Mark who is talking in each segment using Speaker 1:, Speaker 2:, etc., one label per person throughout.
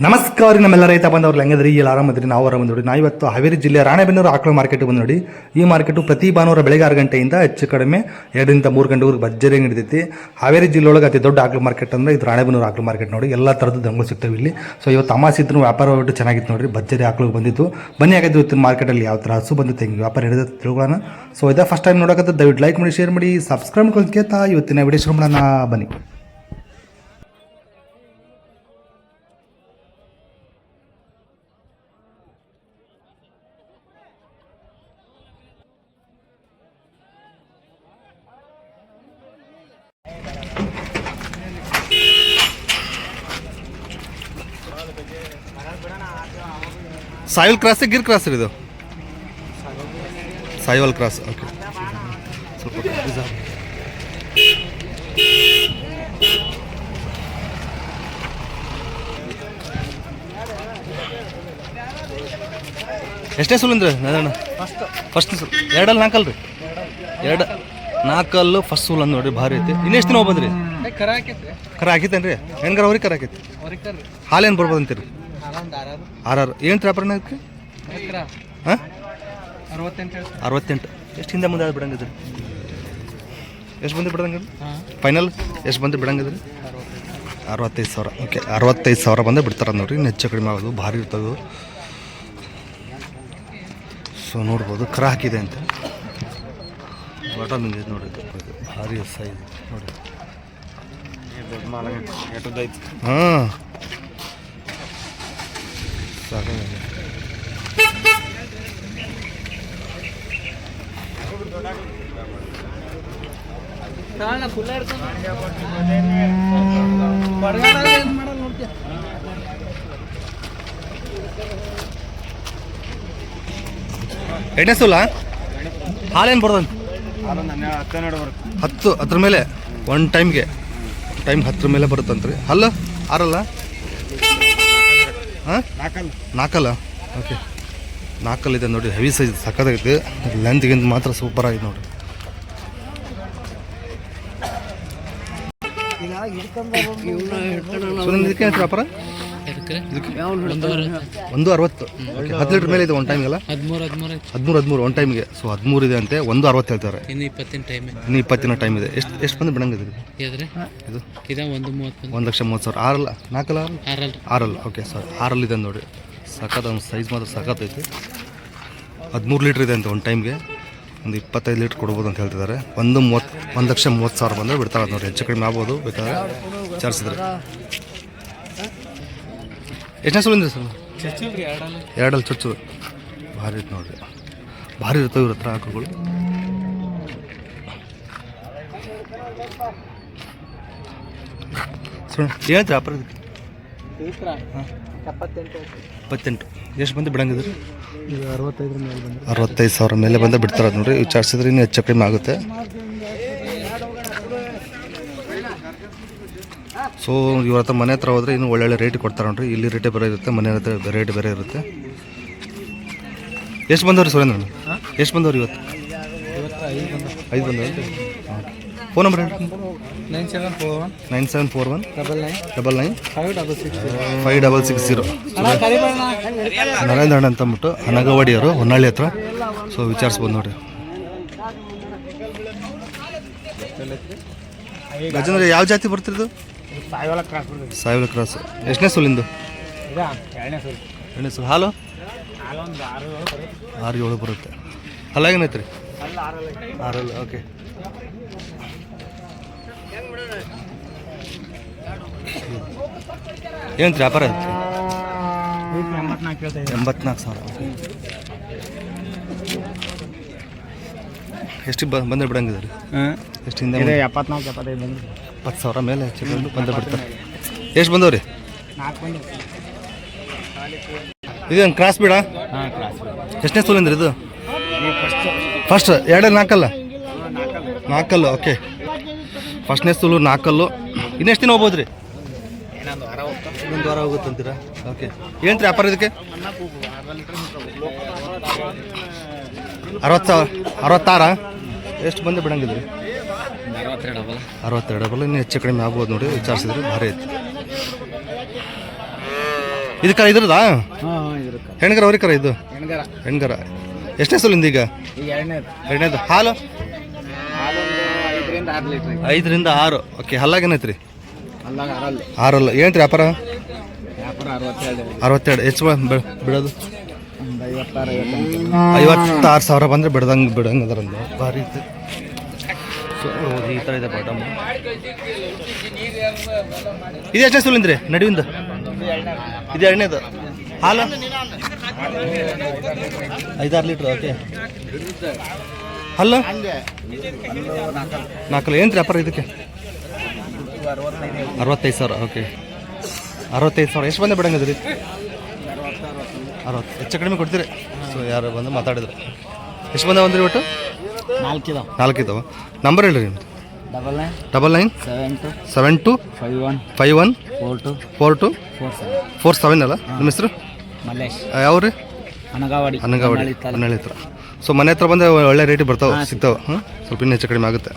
Speaker 1: ನಮಸ್ಕಾರ ನಮ್ಮೆಲ್ಲ ರೈತ ಬಂದವ್ರು ಹೆಂಗದ್ರಿ ಇಲ್ಲಿ ಆರಾಮದ್ರಿ ನಾವು ಆರಾಮದ್ರಿ. ನಾವು ಇವತ್ತು ಹಾವೇರಿ ಜಿಲ್ಲೆಯ ರಾಣೆಬೆನ್ನೂರು ಆಕಳ ಮಾರ್ಕೆಟ್ ಬಂದು ನೋಡಿ. ಈ ಮಾರ್ಕೆಟು ಪ್ರತಿ ಭಾನುವಾರ ಬೆಳಗ್ಗೆ 6 ಗಂಟೆಯಿಂದ ಹೆಚ್ಚು ಕಡಿಮೆ 2 ರಿಂದ 3 ಗಂಟೆವರೆಗೆ ಭರ್ಜರಿ ಹಿಡಿತೈತಿ. ಹಾವೇರಿ ಜಿಲ್ಲೆ ಒಳಗೆ ಅತಿ ದೊಡ್ಡ ಆಕಳ ಮಾರ್ಕೆಟ್ ಅಂದ್ರೆ ಇದು ರಾಣೆಬೆನ್ನೂರು ಆಕಳ ಮಾರ್ಕೆಟ್ ನೋಡಿ. ಎಲ್ಲ ಥರದ ದನಗಳು ಸಿಗ್ತವೆ ಇಲ್ಲಿ. ಸೊ ಇವತ್ತು ಅಮಾಸಿ ಇದ್ರು ವ್ಯಾಪಾರ ಹೋಗ್ಬಿಟ್ಟು ಚೆನ್ನಾಗಿತ್ತು ನೋಡ್ರಿ. ಭರ್ಜರಿ ಆಕಳು ಬಂದಿತ್ತು. ಬನ್ನಿ ಆಗಿದ್ದು ಇವತ್ತಿನ ಮಾರ್ಕೆಟಲ್ಲಿ ಯಾವ ಥರ ಹಸು ಬಂದಿತ್ತು, ಹೆಂಗೆ ವ್ಯಾಪಾರ ಹಿಡಿದ ತಿಳ್ಕೊಳ್ಳೋಣ. ಸೊ ಇದೇ ಫಸ್ಟ್ ಟೈಮ್ ನೋಡೋಕೆ ದಯವಿಟ್ಟು ಲೈಕ್ ಮಾಡಿ, ಶೇರ್ ಮಾಡಿ, ಸಬ್ಸ್ಕ್ರೈಬ್ ಮಾಡ್ಕೊಂಡು ಕೇಳ್ತಾ ಇವತ್ತಿನ ವಿಡಿಯೋ ಶುರು ಮಾಡೋಣ ಬನ್ನಿ. ಸಾಯಿಲ್ ಕ್ರಾಸ್ ಗಿರ್ ಕ್ರಾಸ್ ಇದು ಸಾಯಿವಲ್ ಕ್ರಾಸ್. ಓಕೆ, ಸ್ವಲ್ಪ ಎಷ್ಟೇ ಸುಲಿಂದ್ರಿ ನನ್ನ ಫಸ್ಟ್ ಸುಲ್ 2 ಅಲ್ಲ 4 ಅಲ್ರಿ 2 4 ಅಲ್ಲು ಫಸ್ಟ್ ಸುಲ್ ಅಂದ್ ನೋಡ್ರಿ. ಭಾರಿ ಐತಿ. ಇನ್ನೆಷ್ಟು ದಿನ ಬಂದ್ರಿ? ಕರ ಹಾಕಿತ್ತೇನ್ರಿ? ಹೆಣ್ಗಾರ ಅವ್ರಿಗೆ ಕರ ಹಾಕೈತಿ. ಹಾಲೇನು ಬರ್ಬೋದು ಅಂತೀರಿ? 6 ಏನು ವ್ಯಾಪಾರನ ಅದಕ್ಕೆ? ಹಾಂ 68. ಎಷ್ಟು ಹಿಂದೆ ಮುಂದೆ ಬಿಡಂಗಿದ್ರಿ? ಎಷ್ಟು ಬಂದು ಬಿಡಂಗಿದ್ರಿ ಫೈನಲ್? ಎಷ್ಟು ಬಂದು ಬಿಡಂಗಿದ್ರಿ? 65,000. ಓಕೆ, 65,000 ಬಂದು ಬಿಡ್ತಾರೆ ನೋಡ್ರಿ. ಇನ್ನು ಹೆಚ್ಚು ಕಡಿಮೆ ಆಗೋದು ಭಾರಿ ಇರ್ತದೆ. ಸೊ ನೋಡ್ಬೋದು ಕರ ಹಾಕಿದೆ ಅಂತ ಬಾಟಲ್ ನಿಂದಿದೆ ನೋಡ್ರಿ. ಭಾರಿ ಸೈಜ್ ನೋಡ್ರಿ. ಹಾಂ ಸಾಕು. ಎಣ್ಣೆ ಸುಲ್ಲ ಹಾಲೇನು ಬರೋದಂತ? 10 ಅದ್ರ ಮೇಲೆ ಒನ್ ಟೈಮ್ಗೆ 10 ಮೇಲೆ ಬರುತ್ತಂತ್ರಿ. ಅಲ್ಲ 6 ಅಲ್ಲ? ಹಾಂ 4 ಓಕೆ, 4 ಇದೆ ನೋಡಿ. Heavy size ಸಕ್ಕತ್ತಾಗೈತಿ. ಲೆಂತ್ಗಿಂತ ಮಾತ್ರ ಸೂಪರ್ ಆಗಿದೆ ನೋಡಿ. ಇದಕ್ಕೆ ವ್ಯಾಪಾರ 160. 10 ಲೀಟ್ರ್ ಮೇಲೆ ಇದೆ ಒನ್ ಟೈಮ್ಗೆಲ್ಲ? 13 ಒನ್ ಟೈಮ್ಗೆ. ಸೊ 13 ಇದೆ ಅಂತೆ. 160 ಹೇಳ್ತಾರೆ. ಇನ್ನು 20 ಟೈಮ್ ಇದೆ. ಎಷ್ಟು ಬಂದು ಬಿಡಂಗಿದ್ರಿ ಇದು? 1,30,000. 6 ಅಲ್ಲ 4 ಅಲ್ಲ? 6 ಓಕೆ ಸರ್, 6 ಇದೆ ನೋಡಿ. ಸಖತ್ ಒಂದು ಸೈಜ್ ಮಾತ್ರ ಸಖತ್ತೈತಿ. 13 ಲೀಟ್ರ್ ಇದೆ ಅಂತ ಒನ್ ಟೈಮ್ಗೆ. ಒಂದು 25 ಲೀಟ್ರ್ ಕೊಡ್ಬೋದು ಅಂತ ಹೇಳ್ತಿದ್ದಾರೆ. 1,30,000 ಬಂದರೆ ಬಿಡ್ತಾರೆ ನೋಡಿ. ಹೆಚ್ಚು ಕಡಿಮೆ ಆಗ್ಬೋದು ಬೇಕಾದ್ರೆ ವಿಚಾರಿಸಿದ್ರೆ. ಎಷ್ಟನೇ ಸುಲಿಂದ್ರಿ ಸರ್? 2 ಚೊಚ್ಚು. ಭಾರಿ ಇತ್ತು ನೋಡ್ರಿ. ಭಾರಿ ಇರ್ತವೆ ಇವ್ರ ಹತ್ರ ಆಕಳುಗಳು. ಹೇಳ್ತೀರಿ ವ್ಯಾಪಾರ? 78. ಎಷ್ಟು ಬಂದು ಬಿಡಂಗಿದ್ರಿ? 65,000 ಮೇಲೆ ಬಂದು ಬಿಡ್ತಾರೆ ನೋಡ್ರಿ. ವಿಚಾರಿಸಿದ್ರೆ ಇನ್ನೂ ಹೆಚ್ಚು ಕಡಿಮೆ ಆಗುತ್ತೆ. ಸೊ ಇವ್ರ ಹತ್ರ ಮನೆ ಹತ್ರ ಹೋದರೆ ಇನ್ನೂ ಒಳ್ಳೊಳ್ಳೆ ರೇಟ್ ಕೊಡ್ತಾರೆ ನೋಡ್ರಿ. ಇಲ್ಲಿ ರೇಟೇ ಬೇರೆ ಇರುತ್ತೆ, ಮನೆ ಹತ್ರ ರೇಟ್ ಬೇರೆ ಇರುತ್ತೆ. ಎಷ್ಟು ಬಂದವ್ರಿ ಸುರೇಂದ್ರಣ್ಣ? ಎಷ್ಟು ಬಂದವ್ರಿ ಇವತ್ತು? 5 ಬಂದವ್ರಿ. ಫೋನ್ ನಂಬರ್ ಹೇಳಿ. 9741 99 5660. ನರೇಂದ್ರ ಅಂತ ಅಂದ್ಬಿಟ್ಟು ಹನಗವಾಡಿಯವರು ಹೊನ್ನಾಳಿ ಹತ್ರ. ಸೊ ವಿಚಾರಿಸ್ಬೋದು ನೋಡ್ರಿ. ಗಜೇಂದ್ರ ಯಾವ ಜಾತಿ ಬರ್ತಿರೋದು? ಸಾಯಿವಲ ಕ್ರಾಸ್. ಎಷ್ಟನೇ ಸುಲಿಂದು? 2ನೇ ಸುಲ್. ಹಾಲು 6-7 ಬರುತ್ತೆ. ಹಲ್ಲಾಗೇನೈತ್ರಿ? 6 ಓಕೆ. ಏನು ವ್ಯಾಪಾರ? 84,000. ಎಷ್ಟು ಬಂದರೆ ಬಿಡಂಗಿದ್ರಿ? ಎಷ್ಟು ಹಿಂದೆ? 70,000 ಮೇಲೆ ಬಂದು ಬಿಡ್ತಾರೆ. ಎಷ್ಟು ಬಂದವ್ರಿ?
Speaker 2: 4
Speaker 1: ಇದೇನು ಕ್ರಾಸ್ ಬಿಡ? ಎಷ್ಟನೇ ಸುಲಿಂದ್ರಿ ಇದು? First 2 4 4 okay. ಫಸ್ಟ್ನೇ ಸುಲು 4. ಇನ್ನೆಷ್ಟು ದಿನ ಹೋಗ್ಬೋದು ರೀ? ಇನ್ನೊಂದು ವಾರ ಹೋಗುತ್ತಂತೀರಾ? ಓಕೆ. ಏನು ರೀ ವ್ಯಾಪಾರ ಇದಕ್ಕೆ? 66 ಎಷ್ಟು ಬಂದು ಬಿಡಂಗಿದ್ರಿ? 62 ಇನ್ನು ಹೆಚ್ಚು ಕಡಿಮೆ ಆಗ್ಬೋದು ನೋಡಿ. ವಿಚಾರಿಸಿದ್ರೆ ಭಾರಿ ಐತಿ. ಇದು ಕರ ಇದ್ರದಾ
Speaker 2: ಹಾಂ ಇರುತ್ತೆ
Speaker 1: ಹೆಣ್ಗರ ಅವ್ರಿ ಕರ ಇದು
Speaker 2: ಹೆಣ್ಗರ
Speaker 1: ಹೆಣ್ಗರ ಎಷ್ಟನೇ ಸೂಲಿಂದ ಈಗ
Speaker 2: ಈಗ
Speaker 1: ಎರಡನೇದು ಹಾಲು
Speaker 2: ಹಾಲೊಂದು 5ರಿಂದ 6 ಲೀಟ್ರ್
Speaker 1: 5ರಿಂದ 6. ಓಕೆ ಹಲ್ಲಾಗೇನೈತ್ರಿ
Speaker 2: ಅಲ್ಲಾಗ ಅರಲ್ಲ
Speaker 1: 6 ಏನೈತ್ರಿ ವ್ಯಾಪಾರ
Speaker 2: ವ್ಯಾಪಾರ 62
Speaker 1: 62. ಹೆಚ್ಚು ಬಿಡೋದು
Speaker 2: ಒಂದು 56
Speaker 1: 56,000 ಬಂದರೆ ಬಿಡಂಗೆ ಅದರಂದು ಭಾರಿ ಐತೆ. ಸೊ ಈ ಥರ ಇದೆ ಬಾಟಮ್. ಇದು ಎಷ್ಟನೇ ಸೂಲಿಂದ್ರಿ ನಡುವಿಂದ ಇದು ಎರಡನೇದು ಹಾಲು 5-6 ಲೀಟ್ರ್. ಓಕೆ ಹಲ್ಲು 4 ಏನು ವ್ಯಾಪಾರ ಇದಕ್ಕೆ 65,000. ಓಕೆ 65,000 ಎಷ್ಟು ಬಂದೆ ಬಿಡಂಗದ್ರಿ 60 ಹೆಚ್ಚು ಕಡಿಮೆ ಕೊಡ್ತೀರಿ. ಸೊ ಯಾರು ಬಂದು ಮಾತಾಡಿದ್ರು ಎಷ್ಟು ಬಂದ ಬಂದ್ರಿ ಒಟ್ಟು 4 ಇದಾವೆ. ನಂಬರ್ ಹೇಳ್ರಿ ನಿಮ್ದು 99 72 51 42 47 ಅಲ್ಲ ನಿಮ್ಮ ಹೆಸರು ಯಾವ ರೀ ಅನಗಾವಾಡಿ ಹನ್ನಳ್ಳಿ ಹತ್ರ. ಸೊ ಮನೆ ಹತ್ರ ಬಂದರೆ ಒಳ್ಳೆ ರೇಟಿಗೆ ಬರ್ತಾವೆ ಸಿಗ್ತಾವೆ. ಸ್ವಲ್ಪ ಇನ್ನೂ ಹೆಚ್ಚು ಕಡಿಮೆ ಆಗುತ್ತೆ.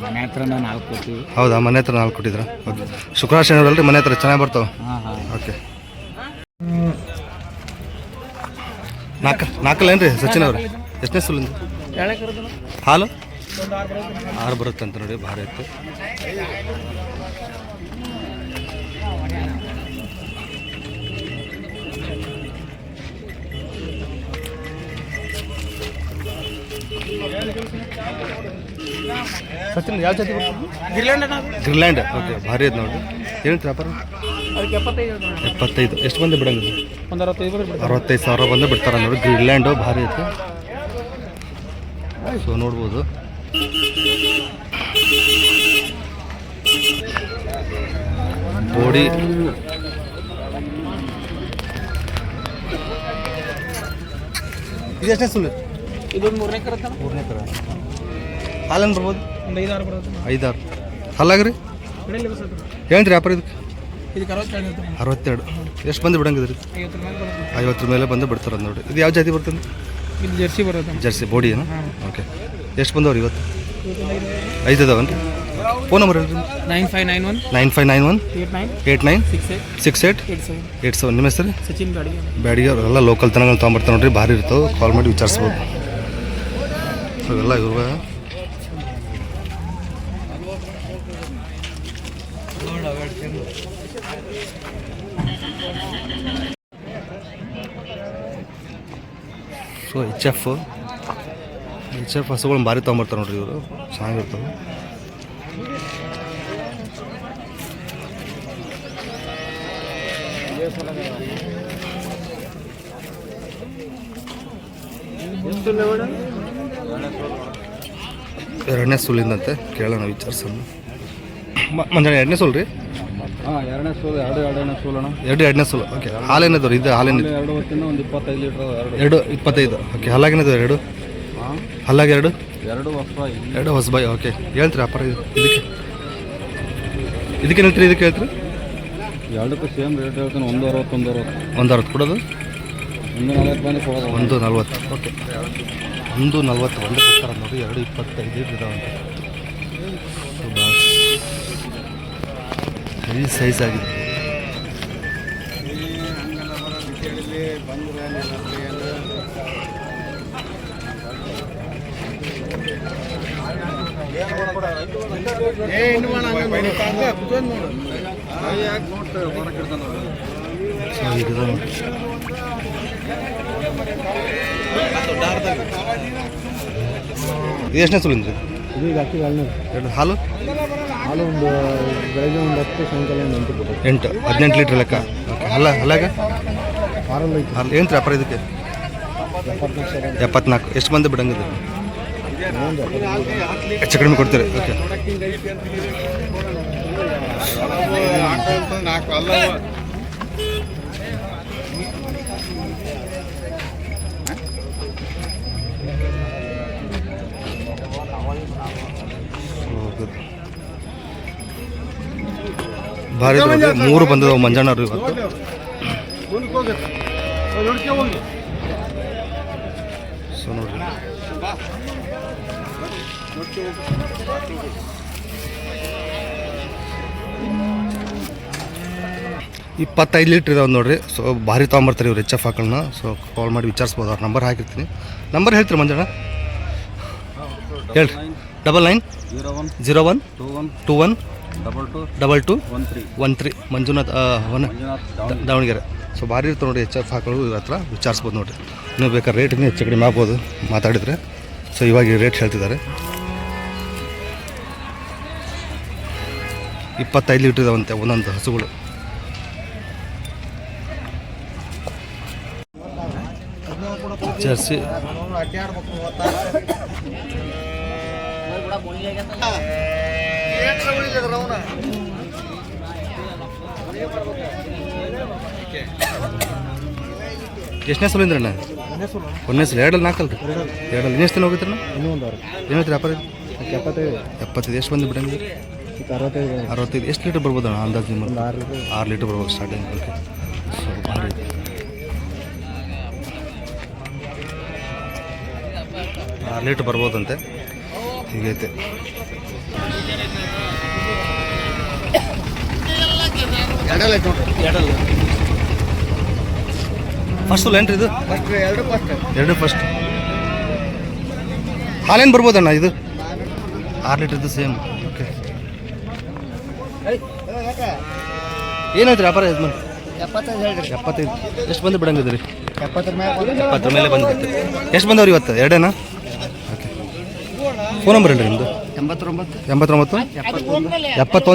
Speaker 2: ಮನೆ ಹತ್ರ 4 ಕೊಡ್ತೀವಿ.
Speaker 1: ಹೌದಾ ಮನೆ ಹತ್ರ 4 ಕೊಟ್ಟಿದ್ದೀರಾ. ಓಕೆ ಶುಕ್ರವಾರ ಶನಿವಾರ ಅಲ್ರಿ ಮನೆ ಹತ್ರ ಚೆನ್ನಾಗಿ ಬರ್ತಾವೆ. ಓಕೆ 4 ಏನ್ರಿ ಸಚಿನ್ ಅವ್ರು ಎಷ್ಟನೇ ಸುಲಿಂದ ಹಾಲು 6 ಬರುತ್ತೆ ಅಂತ ನೋಡಿ ಭಾರಿ ಇತ್ತು. ಸಚಿನ್ ಯಾವ ಜಾತಿ ಗ್ರಿಲ್ಯಾಂಡ್. ಓಕೆ ಭಾರಿ ಐತೆ ನೋಡಿ. ಏನು ವ್ಯಾಪಾರ 75. ಎಷ್ಟು ಬಂದು ಬಿಡಂಗಿಲ್ಲ 65,000 ಬಂದು ಬಿಡ್ತಾರೆ ನೋಡಿ. ಗ್ರಿಲ್ಯಾಂಡು ಭಾರಿ ಐತೆ. ಸೊ ನೋಡ್ಬೋದು ಬೋಡಿ ಇದು ಎಷ್ಟನೇ ಸುಳ್ಳು
Speaker 2: ಇದೊಂದು 3ನೇ ಕರ
Speaker 1: ಹಾಲೇನು ಬರ್ಬೋದು
Speaker 2: ಒಂದು 5-6 ಬರುತ್ತೆ.
Speaker 1: 5-6 ಹಲ್ಲಾಗ್ರಿ ಏನು ರೀ ವ್ಯಾಪಾರ ಇದಕ್ಕೆ 62. ಎಷ್ಟು ಬಂದು ಬಿಡಂಗಿದ್ರಿ 50 ಮೇಲೆ ಬಂದು ಬಿಡ್ತಾರೆ ನೋಡಿ. ಇದು ಯಾವ ಜಾತಿ ಬರ್ತದೆ
Speaker 2: ಇದು ಜರ್ಸಿ ಬರುತ್ತೆ.
Speaker 1: ಜರ್ಸಿ ಬೋಡಿ ಏನು. ಓಕೆ ಎಷ್ಟು ಬಂದವ್ರಿ ಇವತ್ತು 5 ಇದಾವನ್ರಿ. ಫೋನ್ ನಂಬರ್ ಹೇಳ್ರಿ 9591 89 68 87. ನಿಮ್ಮ ಹೆಸರು
Speaker 2: ಸಚಿನ್
Speaker 1: ಬ್ಯಾಡಿಗೆ. ಅವರೆಲ್ಲ ಲೋಕಲ್ ತನಗಳು ತೊಗೊಂಬರ್ತಾರೆ ನೋಡ್ರಿ ಭಾರಿ ಇರ್ತಾವೆ. ಕಾಲ್ ಮಾಡಿ ವಿಚಾರಿಸ್ಬೋದು. ಅವೆಲ್ಲ ಇವ್ರ ಸೊ ಎಚ್ ಎಫ್ ಹಸುಗಳನ್ನ ಭಾರಿ ತೊಗೊಂಬರ್ತಾರೆ ನೋಡ್ರಿ ಇವರು ಚೆನ್ನಾಗಿರ್ತವೆ. ಎರಡನೇ ಸುಲಿಂದಂತೆ ಕೇಳೋಣ ವಿಚಾರಿಸೋಣ. ಮಂಜಾನೆ ಎರಡನೇ ಸೋಲ್ ರೀ.
Speaker 2: ಎರಡನೇ ಸೋಲು ಎರಡನೇ ಸೋಲಣ
Speaker 1: ಎರಡನೇ ಸೋಲು. ಓಕೆ ಹಾಲೇನದವ್ರಿ ಇದು ಹಾಲೇನಿದೆ
Speaker 2: 2 ಹೊತ್ತಿನ ಒಂದು 25 ಲೀಟ್ರ್
Speaker 1: 25. ಓಕೆ ಹಲ್ಲಾಗೇನದು 2 ಹಲ್ಲಾಗ 2 ಹೊಸಬಾಯಿ. ಓಕೆ ಹೇಳ್ತೀರಿ ವ್ಯಾಪಾರ ಇದಕ್ಕೆ ಹೇಳ್ತೀರಿ ಇದಕ್ಕೆ ಹೇಳ್ತೀರಿ
Speaker 2: ಎರಡಕ್ಕೂ ಸೇಮ್ ರೇಟ್ ಹೇಳ್ತಾನೆ
Speaker 1: 160 ಕೊಡೋದು 140. ಓಕೆ 140 ಒಂದು ಕೊಡ್ತಾರೆ ನೋಡಿ. 225 ಲೀಟ್ರ್ ಇದಾವಂತೆ. ಹೆವಿ ಸೈಜ್ ಆಗಿದೆ. ಇದು ಎಷ್ಟನೇ ಸುಲಿಂದ್ರಿ
Speaker 2: ಈಗ ಅಕ್ಕಿ
Speaker 1: ಹಾಲು
Speaker 2: ಒಂದು ಬೆಳಗ್ಗೆ ಒಂದು 10 ಸಾಯಂಕಾಲ
Speaker 1: 8 18 ಲೀಟ್ರ್ ಲೆಕ್ಕ. ಓಕೆ ಹಲ್ಲಾಗ
Speaker 2: ಹಾಲು
Speaker 1: ಏನು ವ್ಯಾಪಾರ ಇದಕ್ಕೆ 74. ಎಷ್ಟು ಮಂದಿ ಬಿಡಂಗಿದ್ರಿ ಹೆಚ್ಚು ಕಡಿಮೆ ಕೊಡ್ತೀರಿ. ಓಕೆ ಭಾರಿ 3 ಬಂದವು ಮಂಜಣ್ಣವ್ರು ಇವತ್ತು. ಸೊ ನೋಡ್ರಿ 25 ಲೀಟ್ರ್ ಇದಾವೆ ನೋಡಿರಿ. ಸೊ ಭಾರಿ ತೊಗೊಂಬರ್ತಾರೆ ಇವ್ರು ಎಚ್ ಎಫ್ ಆಕಳನ್ನ. ಸೊ ಕಾಲ್ ಮಾಡಿ ವಿಚಾರಿಸ್ಬೋದು. ಅವ್ರ ನಂಬರ್ ಹಾಕಿರ್ತೀನಿ. ನಂಬರ್ ಹೇಳ್ತೀರಿ ಮಂಜಣ್ಣ? ಹೇಳ್ರಿ. 9901 21 22 13 ಮಂಜುನಾಥ್ ದಾವಣಗೆರೆ. ಸೊ ಭಾರಿ ಇರ್ತಾರೆ ನೋಡಿ ಎಚ್ ಎಫ್ ಆಕಳು. ಇವ್ರ ಹತ್ರ ವಿಚಾರಿಸ್ಬೋದು ನೋಡಿರಿ. ನೀವು ಬೇಕಾದ್ರೆ ರೇಟ್ ಇನ್ನೂ ಹೆಚ್ಚು ಕಡಿಮೆ ಆಗ್ಬೋದು ಮಾತಾಡಿದರೆ. ಸೊ ಇವಾಗ ರೇಟ್ ಹೇಳ್ತಿದ್ದಾರೆ. 25 ಲೀಟ್ರ್ ಇದಾವಂತೆ ಒಂದೊಂದು ಹಸುಗಳು. ಜರ್ಸಿ ಎಷ್ಟನೇ ಸಲ ಇಂದ್ರಣ್ಣ? ಒಂದನೇ ಸಲ. 2 4 2 ಇನ್ನೆಷ್ಟು ದಿನ ಹೋಗಿದ್ರಣ್ಣ?
Speaker 2: ಇನ್ನೂ ಒಂದು ವಾರ.
Speaker 1: ಏನೈತೆ ವ್ಯಾಪಾರ?
Speaker 2: 75.
Speaker 1: ಎಷ್ಟು ಬಂದು ಬಿಡಂಗೆ? 65. ಎಷ್ಟು ಲೀಟ್ರ್ ಬರ್ಬೋದಣ್ಣ ಅಂದಾಜು ನಿಮ್ಮಲ್ಲಿ? 6 ಲೀಟ್ರ್ ಬರ್ಬೋದು ಸ್ಟಾರ್ಟಿಂಗ್. ಓಕೆ. ಸೊ ಭಾರಿ 6 ಲೀಟ್ರ್ ಬರ್ಬೋದಂತೆ. ಹೀಗೈತೆ. ಫಸ್ಟ್ ಏನ್ರಿ ಇದು? 2 ಫಸ್ಟ್. ಹಾಲೇನು ಬರ್ಬೋದಣ್ಣ ಇದು? 6 ಲೀಟ್ರದ್ದು ಸೇಮ್. ಓಕೆ. ಏನಾಯ್ತು ವ್ಯಾಪಾರ ಯಜಮಾನ್? 75. ಎಷ್ಟು ಬಂದು ಬಿಡಂಗಿದ್ರಿ? 70 ಮೇಲೆ ಬಂದಿತ್ತು. ಎಷ್ಟು ಬಂದವ್ರಿ ಇವತ್ತು? 2 ಓಕೆ. ಫೋನ್ ನಂಬರ್ ಹೇಳ್ರಿ ನಿಮ್ಮದು? 89 71 05 27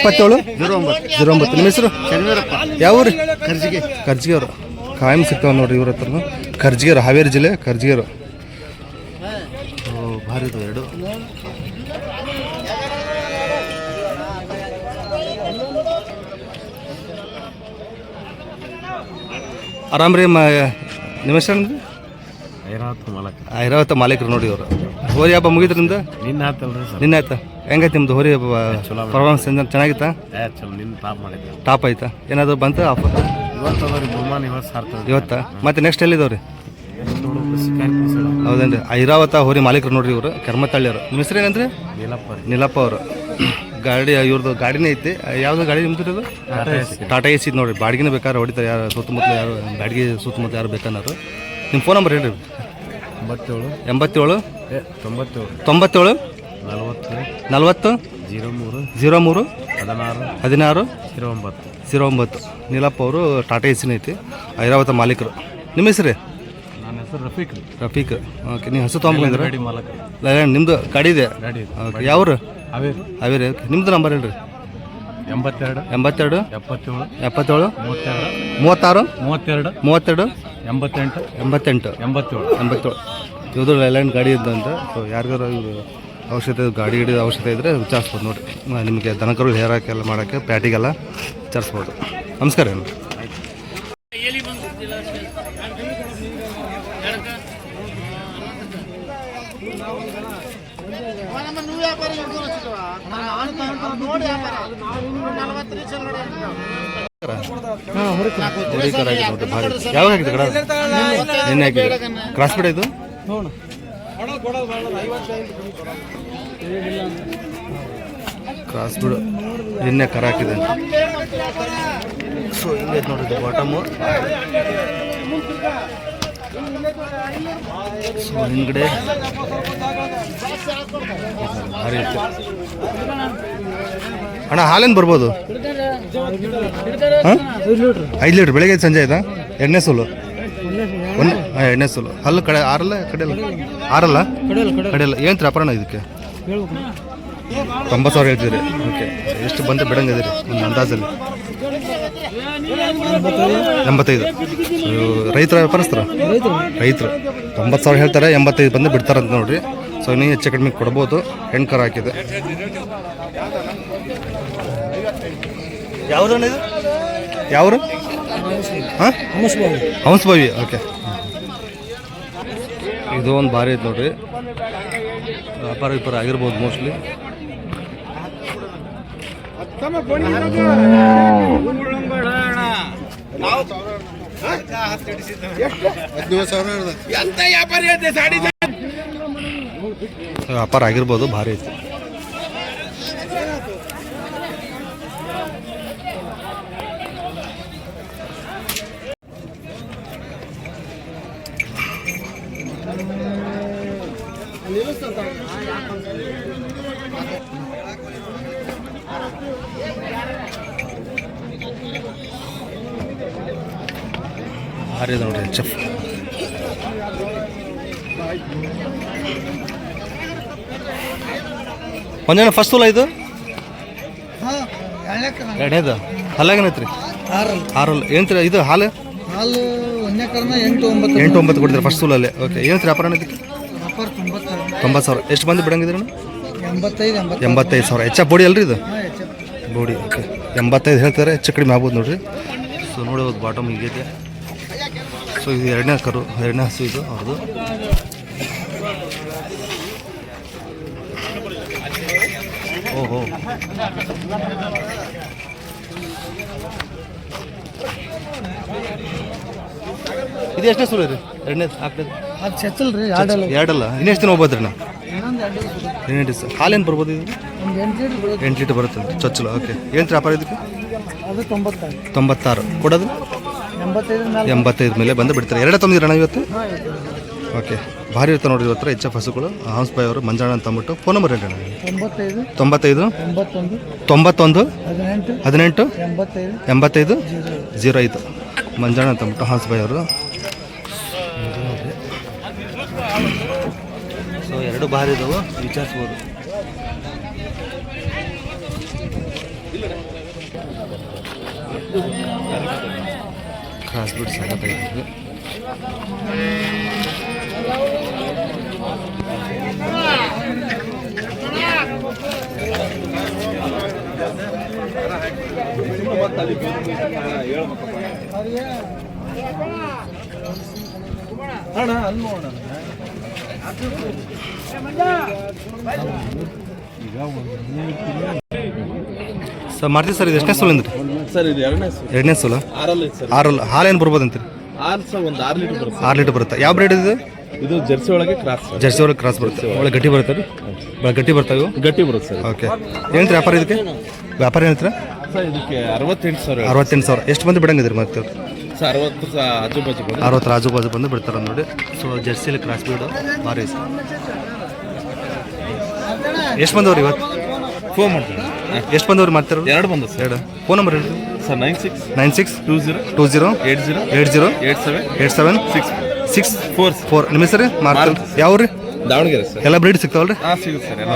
Speaker 1: 09. ನಿಮ್ಮ ಹೆಸರು? ಯಾವ ಊರು? ಕರ್ಜಿಗೆ ಅವರು. ಕಾಯಂ ಸಿಗ್ತಾವೆ ನೋಡ್ರಿ ಇವ್ರ ಹತ್ರ. ಕರ್ಜಿಗೆರು, ಹಾವೇರಿ ಜಿಲ್ಲೆ ಕರ್ಜಿಗೆರು. ಭಾರಿ ಇದು 2. ಆರಾಮ್ ರೀ. ನಿಮ್ಮ ಹೆಸರು? ಐರಾವತ ಮಾಲೀಕರು ನೋಡಿ ಇವರು. ಹೋರಿ ಹಬ್ಬ ಮುಗಿದ್ರಿ ನಿಮ್ದು? ನಿನ್ನೆ ಆಯ್ತಾ? ಹೆಂಗಾಯ್ತು ನಿಮ್ದು ಹೋರಿ ಹಬ್ಬ? ಪರ್ಫಾರ್ಮೆನ್ಸ್ ಚೆನ್ನಾಗಿತ್ತಾ? ಟಾಪ್ ಆಯ್ತಾ? ಏನಾದರೂ ಬಂತು ಆಫರ್ ಇವತ್ತಾ? ಮತ್ತೆ ನೆಕ್ಸ್ಟ್ ಎಲ್ಲಿದ್ದಾವ್ರಿ? ಹೌದೇನ್ರಿ. ಐರಾವತ ಹೋರಿ ಮಾಲೀಕರು ನೋಡ್ರಿ ಇವರು, ಕೆರ್ಮತ್ತಳ್ಳಿಯವರು. ನಿಮ್ಮ ಹೆಸರು ಏನಂದ್ರಿ? ನೀಲಪ್ಪ ಅವರು. ಗಾಡಿ ಇವ್ರದ್ದು ಗಾಡಿನೇ ಐತಿ. ಯಾವ್ದು ಗಾಡಿ ನಿಮ್ದು? ಇದು ಟಾಟಾ ಎಸಿ ನೋಡ್ರಿ. ಬಾಡಿಗೆನೇ ಬೇಕಾದ್ರೆ ಹೊಡಿತಾರೆ ಯಾರು ಸುತ್ತಮುತ್ತಲು, ಯಾರು ಬಾಡಿಗೆ ಸುತ್ತಮುತ್ತಲು ಯಾರು ಬೇಕನ್ನಾರು. ನಿಮ್ಮ ಫೋನ್ ನಂಬರ್ ಹೇಳ್ರಿ. 87 90 40 03 16 09. ನೀಲಪ್ಪ ಅವರು ಟಾಟಾ ಎಸಿನ ಐತಿ. ಐರಾವತ ಮಾಲೀಕರು. ನಿಮ್ಮ ಹೆಸರು?
Speaker 3: ನನ್ನ ಹೆಸರು
Speaker 1: ರಫೀಕ್. ಓಕೆ. ನೀವು ಹಸು ತೊಗೊಂಬಂದ್ರೆ ನಿಮ್ಮದು ಗಾಡಿ ಇದೆ? ಓಕೆ. ಯಾವ್ರು? ಹಾವೇರಿ. ಓಕೆ. ನಿಮ್ಮದು ನಂಬರ್ ಹೇಳ್ರಿ.
Speaker 3: 82
Speaker 1: 77
Speaker 3: 77
Speaker 1: 36 32
Speaker 3: 88
Speaker 1: 88 ಇವ್ದು ಲೈನ್ ಗಾಡಿ ಇದ್ದಂತ. ಸೊ ಯಾರಿಗಾರು ಇವರು ಅವಶ್ಯಕತೆ, ಗಾಡಿ ಹಿಡಿದ ಅವಶ್ಯಕತೆ ಇದ್ದರೆ ವಿಚಾರಿಸ್ಬೋದು ನೋಡಿ. ನಿಮಗೆ ದನಕರು ಹೇರಾಕೆಲ್ಲ ಮಾಡೋಕ್ಕೆ, ಪ್ಯಾಟಿಗೆಲ್ಲ ವಿಚಾರಿಸ್ಬೋದು. ನಮಸ್ಕಾರ. ಯಾವಾಗ ಹಾಕಿದೆ ಕಡ? ನಿನ್ನೆ ಹಾಕಿದೆ. ಕ್ರಾಸ್ ಬಿಡ ಇದು? ಕ್ರಾಸ್ ಬಿಡು. ನಿನ್ನೆ ಕರ ಹಾಕಿದೆ. ಸೊ ಹಿಂಗೈತೆ ನೋಡಿದ್ದು ಬಾಟಮು. ಸೊ ಹಿಂದ್ಗಡೆ ಭಾರಿ ಇತ್ತು ಅಣ್ಣ. ಹಾಲೇನು ಬರ್ಬೋದು? 5 ಲೀಟ್ರ್. ಬೆಳಗ್ಗೆ ಸಂಜೆ ಆಯ್ತಾ? ಎಣ್ಣೆ ಸೋಲು. ಎಣ್ಣೆ ಸೋಲು. ಹಲ್ಲು ಕಡೆ ಆರಲ್ಲ? ಕಡೆಯಲ್ಲ? ಆರಲ್ಲ ಕಡೆಯಲ್ಲ. ಏನು ವ್ಯಾಪಾರಣ ಇದಕ್ಕೆ? 90,000 ಹೇಳ್ತೀರಿ. ಓಕೆ. ಎಷ್ಟು ಬಂದು ಬಿಡಂಗಿದ್ದೀರಿ ಒಂದು ಅಂದಾಜಲ್ಲಿ? 85. ರೈತರ ವ್ಯಾಪಾರಸ್ತಾರ? ರೈತರು 90,000 ಹೇಳ್ತಾರೆ. 85 ಬಂದು ಬಿಡ್ತಾರಂತ ನೋಡ್ರಿ. ಸೊ ನೀವು ಹೆಚ್ಚು ಕಡಿಮೆ ಕೊಡ್ಬೋದು. ಹೆಣ್ಣು ಕರ ಹಾಕಿದೆ. ಯಾವ್ದು ಇದು? ಯಾವ್ರು? ಹಾಂ, ಹಂಸಭಾವಿ. ಓಕೆ. ಇದು ಒಂದು ಭಾರಿ ಐತೆ ನೋಡ್ರಿ. ವ್ಯಾಪಾರ ಆಗಿರ್ಬೋದು ಮೋಸ್ಟ್ಲಿ. ವ್ಯಾಪಾರ ಆಗಿರ್ಬೋದು. ಭಾರಿ ಐತಿ. ಭಾರಿ ಇದೆ ನೋಡ್ರಿ ಎಚ್ ಎಫ್. ಒಂದೇನ ಫಸ್ಟ್ ಸೂಲ ಇದು ಎರಡನೇದು ಹಲ್ಲಾಗೇನೈತ್ರಿ ಆರಲ್ಲ ಏನಂತೀರ ಇದು ಹಾಲು
Speaker 2: ಹಾಲು ಒಂದನೇ ಕರ್ನ
Speaker 1: 8-9 ಕೊಡ್ತೀರಿ ಫಸ್ಟ್ ಸೂಲಲ್ಲೇ. ಓಕೆ ಏನಂತೀರಿ ವ್ಯಾಪಾರ ಇದಕ್ಕೆ 90,000. ಎಷ್ಟು ಬಂದು ಬಿಡಂಗಿದ್ರಿ 85,000. ಎಚ್ ಎಫ್ ಬೋಡಿ ಅಲ್ರಿ ಇದು ಬೋಡಿ. ಓಕೆ 85 ಹೇಳ್ತಾರೆ, ಹೆಚ್ಚು ಕಡಿಮೆ ಆಗ್ಬೋದು ನೋಡ್ರಿ. ಸೊ ನೋಡ್ಬೋದು ಬಾಟಮ್ ಹೀಗೈತೆ. ಸೊ ಇದು ಎರಡನೇ ಹಸು ಇದು ಅವ್ರದ್ದು. ಓಹೋ ಇದು ಎಷ್ಟನೇ ಸೂಲ ರೀ? ಎರಡನೇದು ಹಾಕ್ತದೆ
Speaker 2: ಅದು ಚಚ್ಚಲ್ರಿ
Speaker 1: ಎರಡಲ್ಲ. ಇನ್ನೆಷ್ಟು ದಿನ ಹೋಗ್ಬೋದ್ರಿ ನಾ? ಇನ್ನೇನು ದಿವಸ ಹಾಲೇನು ಬರ್ಬೋದು ಇದು?
Speaker 2: ಒಂದು 8
Speaker 1: ಲೀಟ್ರ್ ಬರುತ್ತೆ ಚೊಚ್ಚಲು. ಓಕೆ ಏನು ವ್ಯಾಪಾರ ಇದಕ್ಕೆ?
Speaker 2: ಅದು
Speaker 1: 96 ಕೊಡೋದು 85 ಮೇಲೆ ಬಂದು ಬಿಡ್ತಾರೆ. ಎರಡೇ ತಂದಿದ್ದೀರಣ್ಣ ಇವತ್ತು? ಓಕೆ ಭಾರಿ ಇರ್ತಾರೆ ನೋಡಿರಿ ಇವತ್ತು ಎಚ್ ಎಫ್ ಹಸುಗಳು. ಹಂಸ್ ಬಾಯ್ ಅವರು ಮಂಜಾಣ ಅಂತ ಅಂದ್ಬಿಟ್ಟು. ಫೋನ್ ನಂಬರ್ ಹೇಳಿ ಅಣ್ಣ. 95 91 18 85 05 ಮಂಜಾಣ ಅಂತ ಅಂದ್ಬಿಟ್ಟು ಹಂಸ್ ಬಾಯ್ ಅವರು. ಸೊ ಎರಡು ಭಾರಿ ಇದಾವೆ, ವಿಚಾರಿಸ್ಬೋದು. ಕ್ರಾಸ್ ಬಿಡ್ ಸಾಕಾಗಿದೆ. ಸರ್ ಮಾಡ್ತೀವಿ ಸರ್. ಇದು ಎಷ್ಟನೇ ಸೋಲ್ ಅಂದ್ರಿ
Speaker 3: ಸರ್? ಇದು
Speaker 1: ಎರಡನೇ ಸೋಲ. ಆರಲ್ಲ ಹಾಲೇನು ಬರ್ಬೋದು ಅಂತೀರಿ?
Speaker 3: ಒಂದು 6 ಲೀಟರ್ ಬರುತ್ತೆ.
Speaker 1: 6 ಲೀಟರ್ ಬರುತ್ತೆ. ಯಾವ ಬ್ರೀಡ್ ಇದು?
Speaker 3: ಇದು ಜರ್ಸಿ ಒಳಗೆ ಕ್ರಾಸ್.
Speaker 1: ಜರ್ಸಿ ಒಳಗೆ ಕ್ರಾಸ್ ಬರುತ್ತೆ. ಒಳ್ಳೆ ಗಟ್ಟಿ ಬರುತ್ತೆ ರೀ. ಭಾಳ ಗಟ್ಟಿ ಬರ್ತಾವೆ.
Speaker 3: ಗಟ್ಟಿ ಬರುತ್ತೆ ಸರ್.
Speaker 1: ಓಕೆ ಏನಂತೀರಿ ವ್ಯಾಪಾರ ಇದಕ್ಕೆ? ವ್ಯಾಪಾರ ಏನಂತೀರ?
Speaker 3: ಸರ್ ಇದಕ್ಕೆ 68,000.
Speaker 1: 68,000. ಎಷ್ಟು ಬಂದು ಬಿಡಂಗಿದ್ರಿ ಮತ್ತೆ?
Speaker 3: ಸರ್ 60 ಆಜುಬಾಜು
Speaker 1: 60 ಆಜುಬಾಜು ಬಂದು ಬಿಡ್ತಾರೆ ನೋಡಿ. ಸೊ ಜರ್ಸಿಲಿ ಕ್ರಾಸ್ ಬೀಡು ಭಾರಿ. ಎಷ್ಟು ಬಂದವ್ರಿ ಇವತ್ತು?
Speaker 3: ಫೋನ್ ಮಾಡ್ತೀನಿ.
Speaker 1: ಎಷ್ಟು ಬಂದವ್ರಿ ಮಾಡ್ತಾರೆ?
Speaker 3: 2 ಬಂದು ಸರ್.
Speaker 1: 2. ಫೋನ್ ನಂಬರ್ ಹೇಳಿ
Speaker 3: ಸರ್.
Speaker 1: 96 20 80 87 6 4. ನಿಮ್ಮ ಹೆಸರು ಮಾರ್ಕಲ್ ಯಾವ ರೀ?
Speaker 3: ದಾವಣಗೆರೆ ಸರ್.
Speaker 1: ಎಲ್ಲ ಬ್ರೀಡ್ ಸಿಗ್ತಾವಲ್ರಿ?
Speaker 3: ಹಾಂ ಸಿಗುತ್ತೆ ಸರ್ ಎಲ್ಲ.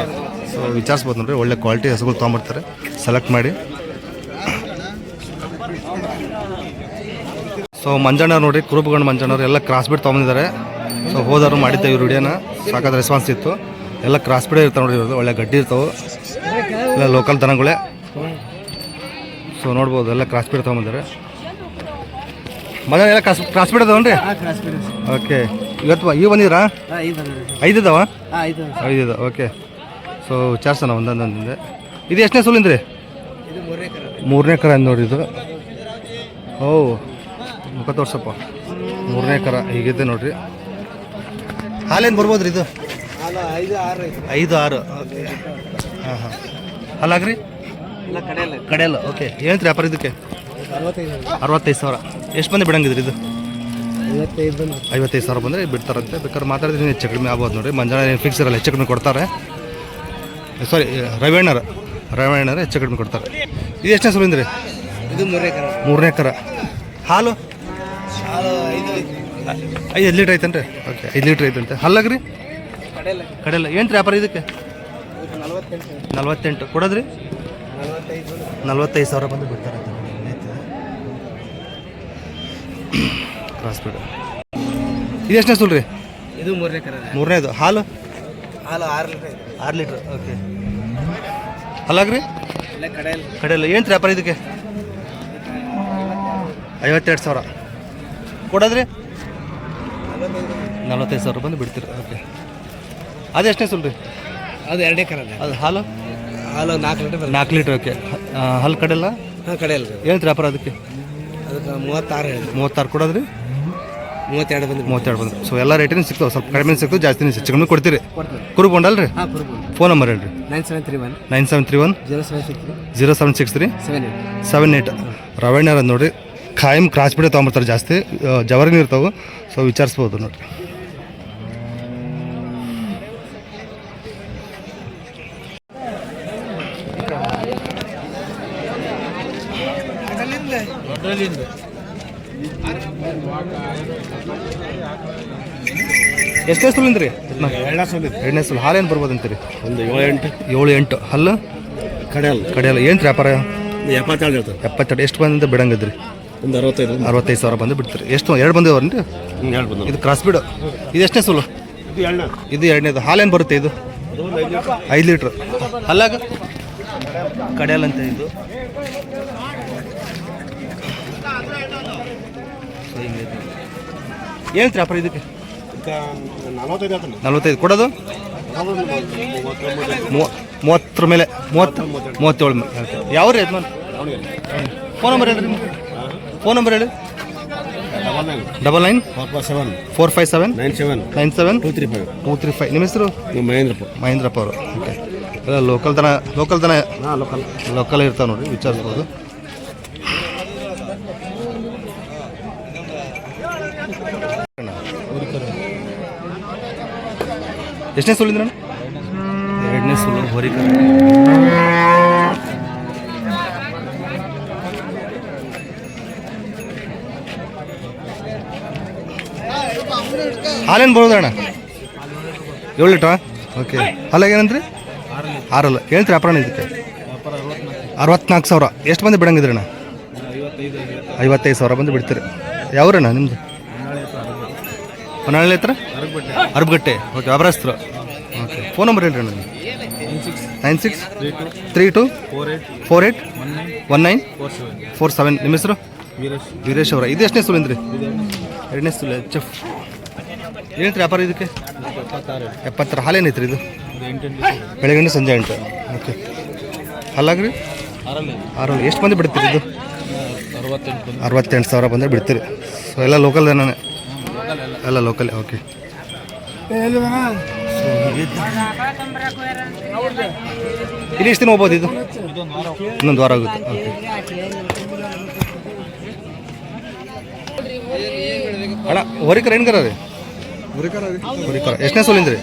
Speaker 1: ಸೊ ವಿಚಾರಿಸ್ಬೋದು ನೋಡ್ರಿ. ಒಳ್ಳೆ ಕ್ವಾಲಿಟಿ ಹಸುಗಳು ತೊಗೊಂಬರ್ತಾರೆ, ಸೆಲೆಕ್ಟ್ ಮಾಡಿ. ಸೊ ಮಂಜಣ್ಣವ್ರು ನೋಡಿರಿ, ಕುರುಬಗಣ್ಣ ಮಂಜಣ್ಣವ್ರು ಎಲ್ಲ ಕ್ರಾಸ್ ಬಿಡ್ ತೊಗೊಂಡಿದ್ದಾರೆ. ಸೊ ಹೋದವರು ಮಾಡಿದ್ದೆ ಇವ್ರ ವಿಡಿಯೋನ, ಸಾಕಾದ ರೆಸ್ಪಾನ್ಸ್ ಇತ್ತು. ಎಲ್ಲ ಕ್ರಾಸ್ ಬಿಡೇ ಇರ್ತಾವೆ ನೋಡಿ ಇವ್ರದ್ದು. ಒಳ್ಳೆ ಗಡ್ಡಿ ಇರ್ತಾವೆ, ಎಲ್ಲ ಲೋಕಲ್ ದನಗಳೇ. ಸೊ ನೋಡ್ಬೋದು ಎಲ್ಲ ಕ್ರಾಸ್ ಬಿಡ್ ತೊಗೊಂಡಿದ್ದಾರೆ. ಮಗ ಎಲ್ಲ ಕ್ರಾಸ್ ಬಿಡ್ ಅದಾವನ್ರಿ? ಓಕೆ ಇವತ್ತು ಈಗ ಬಂದಿದ್ರಾ? 5 ಇದಾವ? 5 ಇದಾವೆ. ಓಕೆ ಸೊ ವಿಚಾರಿಸೋಣ ಒಂದೊಂದೊಂದಿದೆ. ಇದು ಎಷ್ಟನೇ ಸೂಲಿಂದ್ರಿ? 3ನೇ ಕರ ನೋಡಿ ಇದು. ಓ ಮುಖ ತೋರ್ಸಪ್ಪ. 3ನೇ ಕರ ಹೀಗಿದೆ ನೋಡ್ರಿ. ಹಾಲೇನು ಬರ್ಬೋದ್ರಿ ಇದು? 5-6. ಓಕೆ ಹಾಂ ಹಾಂ. ಹಾಲಾಗ್ರಿ ಕಡೆಯಲ್ಲ. ಓಕೆ ಏನಂತ್ರಿ ವ್ಯಾಪಾರ ಇದಕ್ಕೆ? 65,000. ಎಷ್ಟು ಬಂದು ಬಿಡಂಗಿದ್ರಿ ಇದು? 55,000 ಬಂದರೆ ಬಿಡ್ತಾರಂತೆ. ಬೇಕಾದ್ರೆ ಮಾತಾಡಿದ್ರೆ ಹೆಚ್ಚು ಕಡಿಮೆ ಆಗ್ಬೋದು ನೋಡಿ. ಮಂಜಾಣ ಏನು ಫಿಕ್ಸ್ ಇರಲ್ಲ, ಹೆಚ್ಚು ಕಡಿಮೆ ಕೊಡ್ತಾರೆ. ಸಾರಿ ರವಣ್ಣರು ಹೆಚ್ಚು ಕಡಿಮೆ ಕೊಡ್ತಾರೆ. ಇದು ಎಷ್ಟನೇ ಸೂಲಿಂದ್ರಿ?
Speaker 2: ಇದು
Speaker 1: 3ನೇ ಕರ. ಹಾಲು 5 ಲೀಟ್ರ್ ಐತನ್ರಿ? ಓಕೆ 5 ಲೀಟ್ರ್ ಐತಂತೆ. ಹಲ್ಲಾಗ್ರಿ ಕಡೆಯಲ್ಲ. ಏನು ವ್ಯಾಪಾರ ಇದಕ್ಕೆ? 48 ಕೊಡೋದ್ರಿ? 45,000 ಬಂದು ಬಿಡ್ತಾರೆ. ಕ್ರಾಸ್ ಬಿಡು. ಇದು ಎಷ್ಟನೇ ಸೂಲ್ ರೀ?
Speaker 2: ಇದು 3ನೇ ಕರ.
Speaker 1: 3ನೇದು. ಹಾಲು
Speaker 2: 6
Speaker 1: ಲೀಟ್ರ್. ಓಕೆ ಹಲ್ಲಾಗ್ರಿ ಕಡೆಯಲ್ಲ. ಏನು ವ್ಯಾಪಾರ ಇದಕ್ಕೆ? 52,000 ಕೊಡೋದ್ರಿ? 45,000 ಬಂದು ಬಿಡ್ತೀರಿ. ಓಕೆ ಅದು ಎಷ್ಟನೇ ಸೂಲ್ ರೀ?
Speaker 2: ಅದು 2ನೇ ಕರ.
Speaker 1: ಅದು ಹಾಲು 4 ಲೀಟ್ರ್. ಓಕೆ ಹಲ್ಲು ಕಡೆಯಲ್ಲ?
Speaker 2: ಕಡೆಯಲ್ಲ.
Speaker 1: ಏನು ವ್ಯಾಪಾರ ಅದಕ್ಕೆ?
Speaker 2: ಅದಕ್ಕೆ 36
Speaker 1: ಕೊಡೋದ್ರಿ?
Speaker 2: 32
Speaker 1: ಬಂದು. ಸೊ ಎಲ್ಲ ರೇಟಿನ ಸಿಗ್ತಾವೆ, ಸ್ವಲ್ಪ ಕಡಿಮೆ ಸಿಗ್ತಾವೆ, ಜಾಸ್ತಿನೇ ಹೆಚ್ಚು ಕಡಿಮೆ ಕೊಡ್ತೀರಿ. ಕುರುಬೊಂಡಲ್ರಿ? ಫೋನ್ ನಂಬರ್ ಹೇಳ್ರಿ.
Speaker 2: 9731
Speaker 1: 0763 78 ರವಣ್ಣರ ನೋಡಿರಿ. ಖಾಯಂ ಕ್ರಾಸ್ ಬಿಡೇ ತೊಗೊಂಬರ್ತಾರೆ ಜಾಸ್ತಿ, ಜವರಿನೂ ಇರ್ತಾವೆ. ಸೊ ವಿಚಾರಿಸ್ಬೋದು ನೋಡಿರಿ. ಎಷ್ಟನೇ ಸುಲಿಂದ್ರಿ
Speaker 3: ಎರಡನೇ
Speaker 1: ಸುಲು ಹಾಲೇನು ಬರ್ಬೋದಂತೀರಿ
Speaker 3: ಒಂದು 7-8
Speaker 1: 7-8 ಹಲ್ಲು ಕಡೆಯಲ್ಲ ಏನು ವ್ಯಾಪಾರ
Speaker 3: 72 ಹೇಳ್ತಾರೆ
Speaker 1: 72 ಎಷ್ಟು ಬಂದಿಂದ ಬಿಡಂಗಿದ್ರಿ
Speaker 3: ಒಂದು 65
Speaker 1: ಸಾವಿರ ಬಂದು ಬಿಡ್ತೀರಿ ಎಷ್ಟು 2 ಬಂದೇವ್ರಿ ಇದು ಕ್ರಾಸ್ ಬಿಡು ಇದು ಎಷ್ಟನೇ ಸುಲು ಇದು 2ನೇದು ಹಾಲೇನು ಬರುತ್ತೆ ಇದು 5 ಲೀಟ್ರ್ ಹಲ್ಲಾಗ ಕಡೆಯಲ್ಲಂತ ಇದು ಏನು ವ್ಯಾಪಾರ ಇದಕ್ಕೆ 45 ಕೊಡೋದು 30 ಮೇಲೆ 37 ಮೇಲೆ ಯಾವ ರೀ ಯಜಮಾನ್ ಫೋನ್ ನಂಬರ್ ಹೇಳಿ ಫೋನ್ ನಂಬರ್ ಹೇಳಿ 99 457 97 235 ನಿಮ್ಮ ಹೆಸರು ಮಹೇಂದ್ರಪ್ಪ ಅವರು ಓಕೆ ಎಲ್ಲ ಲೋಕಲ್ ಲೋಕಲ್ ಇರ್ತಾವೆ ನೋಡಿರಿ ವಿಚಾರಿಸ್ಬೋದು ಎಷ್ಟನೇ ಸುಲಿಂದ್ರ 2ನೇ ಸುಲು ಹೊರಿಕರ ಹಾಲೇನು ಬರೋದು ಅಣ್ಣ 7 ಲೀಟ್ರಾ ಓಕೆ ಹಾಲಾಗ ಏನಂದ್ರಿ 6 ಹೇಳ್ತೀರಿ ವ್ಯಾಪಾರ ಇದಕ್ಕೆ 64,000 ಎಷ್ಟು ಬಂದು ಬಿಡಂಗಿದ್ರಿ ಅಣ್ಣ 55,000 ಬಂದು ಬಿಡ್ತೀರಿ ಯಾವ್ರಣ್ಣ ನಿಮ್ಮದು ಹೊನ್ನಾಳಿ ಹತ್ರ ಅರ್ಬಗಟ್ಟೆ ಓಕೆ ವ್ಯಾಪಾರಸ್ಥರು ಓಕೆ ಫೋನ್ ನಂಬರ್ ಹೇಳ್ರಿ ಅಣ್ಣ 9632 48 1947 ನಿಮ್ಮ ಹೆಸರು ವೀರೇಶ್ ಅವರ ಇದು ಎಷ್ಟನೇ ಸುಲಿಂದ್ರಿ 2ನೇ ಸುಲು HF ಏನೈತ್ರಿ ವ್ಯಾಪಾರ ಇದಕ್ಕೆ 76 ಹಾಲೇನೈತ್ರಿ ಇದು ಬೆಳಗ್ಗೆ ಸಂಜೆ 8 ಓಕೆ ಹಲ್ಲಾಗ್ರಿ 6 ಎಷ್ಟು ಬಂದು ಬಿಡ್ತೀರಿ ಇದು 68,000 ಬಂದರೆ ಬಿಡ್ತೀರಿ ಸೊ ಎಲ್ಲ ಲೋಕಲ್ ಏನೇ ಎಲ್ಲ ಲೋಕಲ್ ಓಕೆ ಇಲ್ಲಿ ಎಷ್ಟು ದಿನ ಹೋಗ್ಬೋದು ಇದು ಇನ್ನೊಂದು ವಾರ ಆಗುತ್ತೆ ಓಕೆ ಅಣ್ಣ ಹೊರಿಕರ ಹೆಣ್ಕರ ರೀ ಹೊರಿಕರ ಎಷ್ಟನೇ ಸೋಲಿಂದ್ರಿ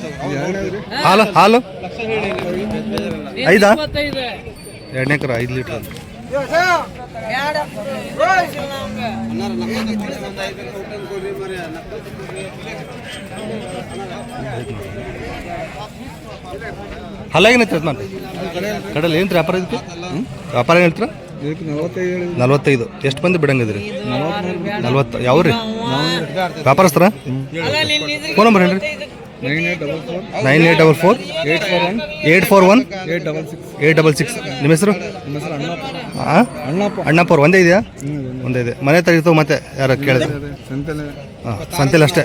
Speaker 1: ಹಾಲು 5 2ನೇ ಕರ 5 ಲೀಟ್ರ್ ಹಲ್ಲಾಗೇನೈತೆ ಮಾಡಿ ಕಡಲ್ಲಿ ಏನು ವ್ಯಾಪಾರ ಇದಕ್ಕೆ ವ್ಯಾಪಾರ ಏನು ಹೇಳ್ತೀರಾ 45 ಎಷ್ಟು ಬಂದು ಬಿಡಂಗಿದ್ರಿ 40 ಯಾವ್ರಿ ವ್ಯಾಪಾರಸ್ಥರ ಫೋನ್ ನಂಬರ್ ಹೇಳ್ರಿ 9844 841 ನಿಮ್ಮ ಹೆಸರು ಅಣ್ಣಪ್ಪ ಅವ್ರು ಒಂದೇ ಇದೆಯಾ ಒಂದೇ ಇದೆ ಮನೆ ತೆಗಿತು ಮತ್ತೆ ಯಾರು ಕೇಳಿದ್ರೆ ಹಾಂ ಸಂತೆಲಿ ಅಷ್ಟೇ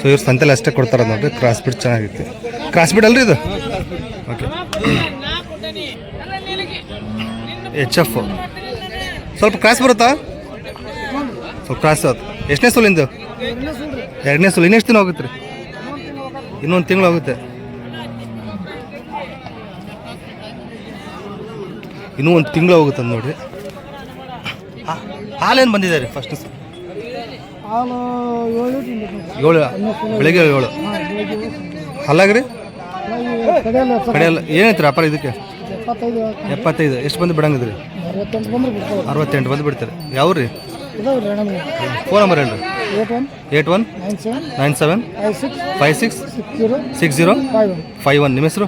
Speaker 1: ಸೊ ಇವ್ರು ಸಂತೆಲಿ ಅಷ್ಟೇ ಕೊಡ್ತಾರೆ ನೋಡ್ರಿ ಕ್ರಾಸ್ ಬಿಡ್ ಚೆನ್ನಾಗಿತ್ತು ಕ್ರಾಸ್ ಬಿಡ್ ಅಲ್ರಿ ಇದು ಓಕೆ HF ಸ್ವಲ್ಪ ಕ್ರಾಸ್ ಬರುತ್ತಾ ಸ್ವಲ್ಪ ಕ್ರಾಸ್ ಎಷ್ಟನೇ ಸುಲಿಂದು 2ನೇ ಸುಲು ಇನ್ನೆಷ್ಟು ದಿನ ಹೋಗುತ್ತೆ ರೀ ಇನ್ನೊಂದು ತಿಂಗಳು ಹೋಗುತ್ತೆ ಇನ್ನೂ ಒಂದು ತಿಂಗಳು ಹೋಗುತ್ತೆ ಅಂತ ನೋಡ್ರಿ ಹಾಲೇನು ಬಂದಿದೆ ರೀ ಫಸ್ಟ್ 7 ಬೆಳಗ್ಗೆ 7 ಹಲ್ಲಾಗ್ರಿ ಕಡೆಯಲ್ಲ ಏನೈತೆ ವ್ಯಾಪಾರ ಇದಕ್ಕೆ 75 ಎಷ್ಟು ಬಂದು ಬಿಡಂಗಿದ್ರಿ 68 ಬಂದು ಬಿಡ್ತಾರೆ ಯಾವ ರೀ ಫೋನ್ ನಂಬರ್ ಹೇಳ್ರಿ 8197 566051 ನಿಮ್ಮ ಹೆಸರು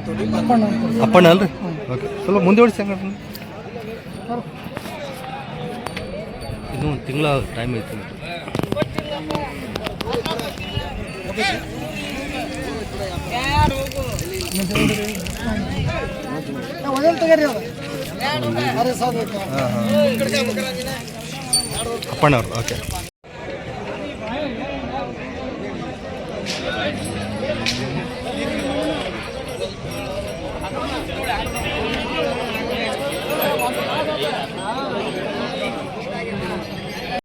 Speaker 1: ಅಪ್ಪಣ್ಣ ಅಲ್ರಿ ಓಕೆ ಸ್ವಲ್ಪ ಮುಂದೆ ಓಡಿಸಿ ಹಂಗ ಇನ್ನೂ ಒಂದು ತಿಂಗಳ ಟೈಮ್ ಐತಿ ಅಪ್ಪಣ್ಣ ಅವ್ರು ಓಕೆ